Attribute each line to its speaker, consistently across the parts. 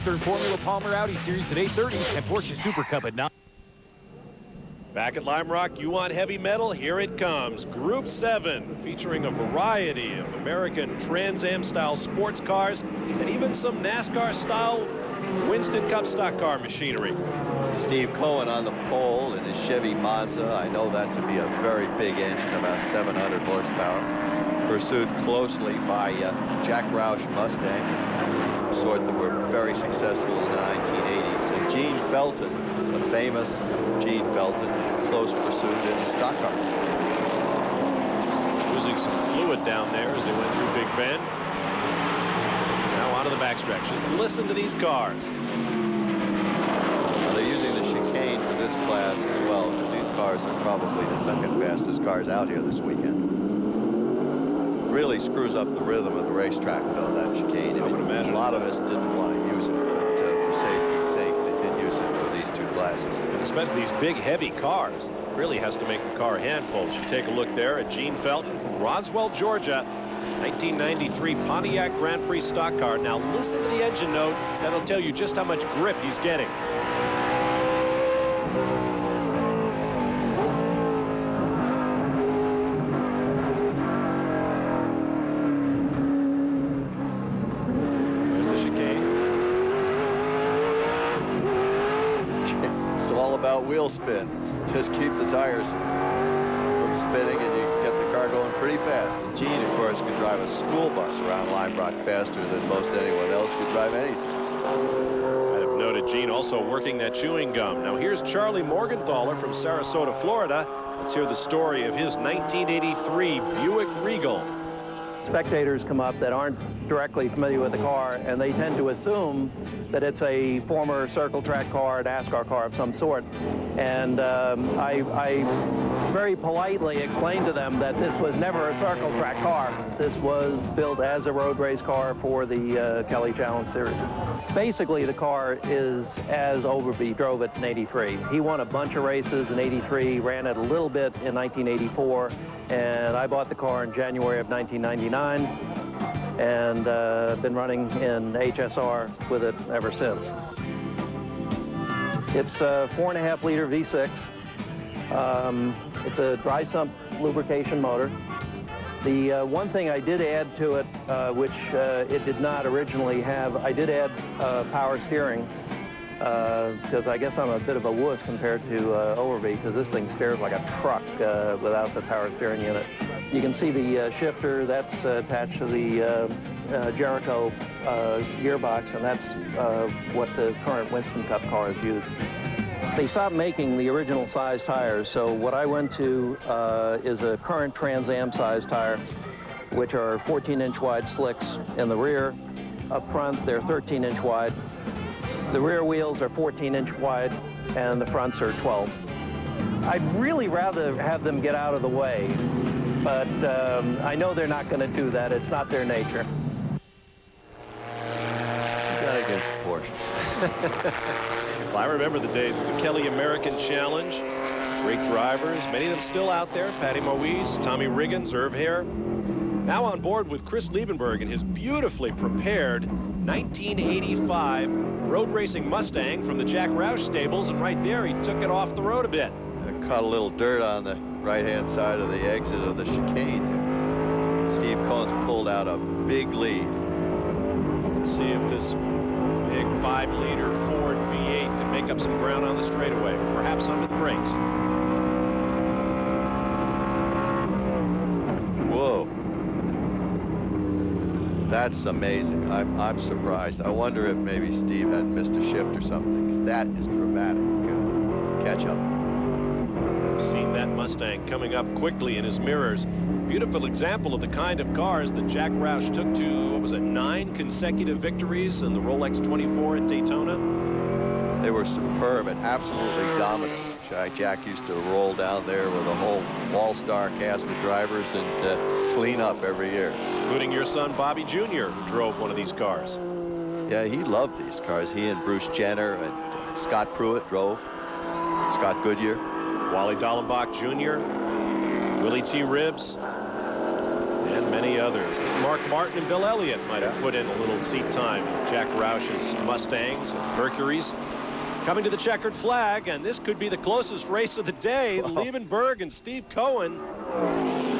Speaker 1: Formula Palmer Audi Series at 8:30 and Porsche Super Cup at 9.
Speaker 2: Back at Lime Rock, you want heavy metal? Here it comes. Group 7, featuring a variety of American Trans Am-style sports cars and even some NASCAR-style Winston Cup stock car machinery.
Speaker 3: Steve Cohen on the pole in his Chevy Monza. I know that to be a very big engine, about 700 horsepower. Pursued closely by Jack Roush Mustang, a sort that were very successful in the 1980s. And Gene Felton, the famous Gene Felton, close pursuit in the stock car.
Speaker 2: Losing some fluid down there as they went through Big Bend. Now onto the backstretch. Just listen to these cars.
Speaker 3: Now they're using the chicane for this class as well, because these cars are probably the second fastest cars out here this weekend. Really screws up the rhythm of the racetrack, though, that chicane.
Speaker 2: I would imagine.
Speaker 3: A lot of us didn't want to use it, but for safety's sake, they did use it for these two classes.
Speaker 2: And especially these big, heavy cars. Really has to make the car a handful. You take a look there at Gene Felton from Roswell, Georgia. 1993 Pontiac Grand Prix stock car. Now listen to the engine note. That'll tell you just how much grip he's getting. There's the chicane.
Speaker 3: It's all about wheel spin. Just keep the tires from spinning and you get the car going pretty fast. And Gene, of course, could drive a school bus around Lime Rock faster than most anyone else could drive anything.
Speaker 2: I'd have noted Gene also working that chewing gum. Now here's Charlie Morgenthaler from Sarasota, Florida. Let's hear the story of his 1983 Buick Regal.
Speaker 4: Spectators come up that aren't directly familiar with the car, and they tend to assume that it's a former circle track car, NASCAR car of some sort. And I very politely explained to them that this was never a circle track car. This was built as a road race car for the Kelly Challenge Series. Basically, the car is as Overby drove it in '83. He won a bunch of races in '83, ran it a little bit in 1984, and I bought the car in January of 1999, and been running in HSR with it ever since. It's a 4.5-liter V6. It's a dry sump lubrication motor. The one thing I did add to it, which it did not originally have, I did add power steering, because I guess I'm a bit of a wuss compared to Overby, because this thing steers like a truck without the power steering unit. You can see the shifter that's attached to the Jericho gearbox, and that's what the current Winston Cup cars use. They stopped making the original size tires, so what I went to is a current Trans Am size tire, which are 14-inch wide slicks in the rear. Up front, they're 13-inch wide. The rear wheels are 14-inch wide, and the fronts are 12s. I'd really rather have them get out of the way, but I know they're not going to do that. It's not their nature.
Speaker 3: Too bad against Porsche.
Speaker 2: Well, I remember the days of the Kelly American Challenge. Great drivers, many of them still out there. Patty Moise, Tommy Riggins, Irv Hare. Now on board with Chris Liebenberg in his beautifully prepared 1985 road racing Mustang from the Jack Roush stables, and right there he took it off the road a bit.
Speaker 3: Caught a little dirt on the right-hand side of the exit of the chicane. Steve Cohen's pulled out a big lead.
Speaker 2: Let's see if this big 5-liter Ford V8 can make up some ground on the straightaway, or perhaps under the brakes.
Speaker 3: Whoa. That's amazing. I'm surprised. I wonder if maybe Steve had missed a shift or something, because that is dramatic. Catch up.
Speaker 2: Seen that Mustang coming up quickly in his mirrors. Beautiful example of the kind of cars that Jack Roush took to, what was it, 9 consecutive victories in the Rolex 24 at Daytona.
Speaker 3: They were superb and absolutely dominant. Jack used to roll down there with a whole all-star cast of drivers and clean up every year.
Speaker 2: Including your son Bobby Jr., who drove one of these cars.
Speaker 3: Yeah, he loved these cars. He and Bruce Jenner and Scott Pruitt drove. Scott Goodyear.
Speaker 2: Wally Dallenbach Jr., Willie T. Ribbs. And many others. Mark Martin and Bill Elliott might have put in a little seat time. Jack Roush's Mustangs and Mercuries. Coming to the checkered flag, and this could be the closest race of the day. Liebenberg and Steve Cohen.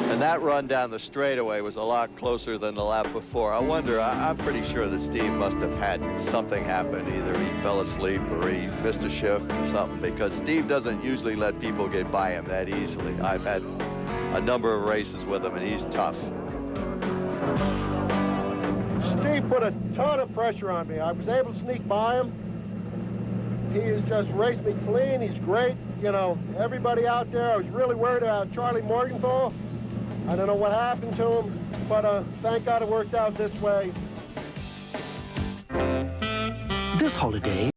Speaker 3: And that run down the straightaway was a lot closer than the lap before. I wonder, I'm pretty sure that Steve must have had something happen. Either he fell asleep or he missed a shift or something, because Steve doesn't usually let people get by him that easily. I've had a number of races with him, and he's tough.
Speaker 5: Steve put a ton of pressure on me. I was able to sneak by him. He has just raced me clean. He's great. You know, everybody out there, I was really worried about Charlie Morgenthaler. I don't know what happened to him, but thank God it worked out this way.
Speaker 6: This holiday,